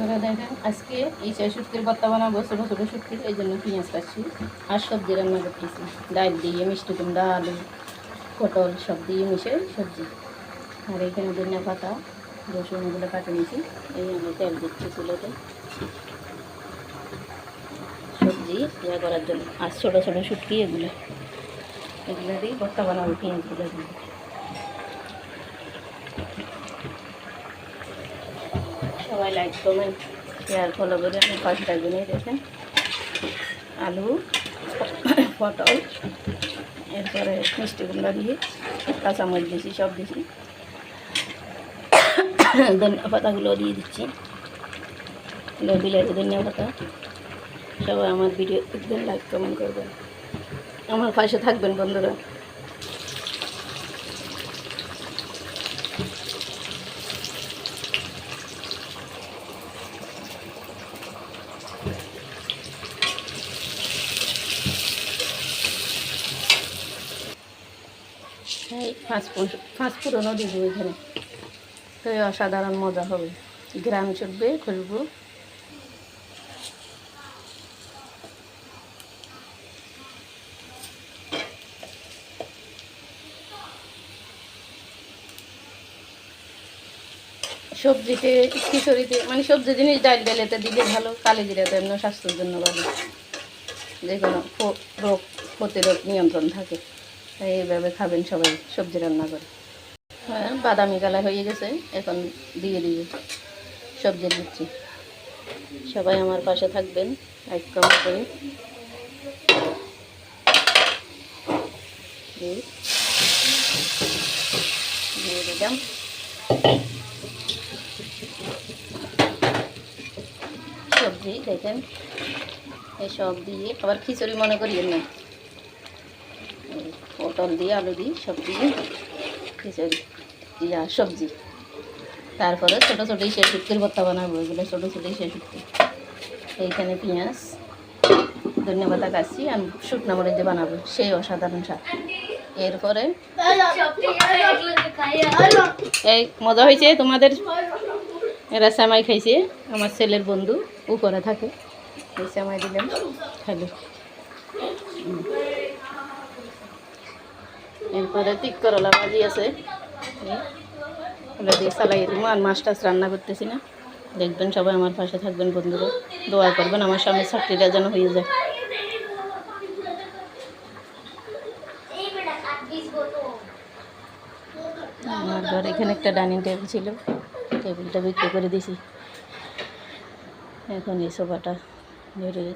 আপনারা দেখেন আজকে এই শুটকির ভর্তা বানাবো, ছোটো ছোটো শুটকির, এই জন্য পেঁয়াজ কাটছি আর সবজি রান্না করতেছি। ডাল দিয়ে মিষ্টি কুমড়া, আলু, পটল সব দিয়ে মিশে সবজি। আর এখানে ধনিয়া পাতা, রসুন এগুলো কাটে নিয়েছি। এই আমি তেল দিচ্ছি চুলোতে সবজি ইয়া করার জন্য। আর ছোটো ছোটো শুটকি এগুলো দিয়ে ভর্তা বানাবো পেঁয়াজগুলো দিয়ে। সবাই লাইক কমেন্ট শেয়ার ফলো করে আমি পাশে থাকবেন। দেখেন আলু, পটল, এরপরে মিষ্টি কুমড়া দিয়ে কাঁচামরিচ দিয়েছি, সব দিয়েছি। ধনিয়া পাতাগুলো দিয়ে দিচ্ছি, বিলাতি ধনিয়া পাতা। সবাই আমার ভিডিও দেখবেন, লাইক কমেন্ট করবেন, আমার পাশে থাকবেন বন্ধুরা। এই ফাঁসফোড়নও দিব এখানে, তো অসাধারণ মজা হবে, গ্রাম চলবে, খুলবো। সবজিতে খিচুড়িতে মানে সবজি জিনিস ডালেতে দিলে ভালো, কালি জিরাতে এমন স্বাস্থ্যের জন্য ভালো, যে কোনো রোগ প্রতিরোধ নিয়ন্ত্রণ থাকে। তাই এইভাবে খাবেন সবাই সবজি রান্না করে। হ্যাঁ, বাদামি কালার হয়ে গেছে, এখন দিয়ে দিব সবজি দিচ্ছি। সবাই আমার পাশে থাকবেন, লাইক কমেন্ট করে। দিয়ে দিলাম সবজি। দেখেন এই সব দিয়ে আবার খিচুড়ি মনে করিয়েন না, পটল দিয়ে আলু দিয়ে সব দিয়ে খিচুড়ি ইয়া সবজি। তারপরে ছোটো ছোটো সে শুটকির ভর্তা বানাবো, এগুলো ছোটো ছোটো সে শুটকি। এইখানে পেঁয়াজ ধনিয়া পাতা কাটছি, আমি শুকনো মরিচ দিয়ে বানাবো, সেই অসাধারণ স্বাদ। এরপরে এই মজা হয়েছে তোমাদের, এরা সেমাই খাইছে, আমার ছেলের বন্ধু উপরে থাকে, এই সেমাই দিলাম খাইলে। এরপরে তিক করলা ভাজি আছে, ওগুলো দিয়ে চালাই দিব। আর মাছ টাছ রান্না করতেছি না, দেখবেন সবাই আমার পাশে থাকবেন বন্ধুরা, দোয়া করবেন আমার স্বামীর চাকরিটা যেন হয়ে যায়। আমার ঘর এখানে একটা ডাইনিং টেবিল ছিল, টেবিলটা বিক্রি করে দিয়েছি, এখন এই সোফাটা বেরিয়ে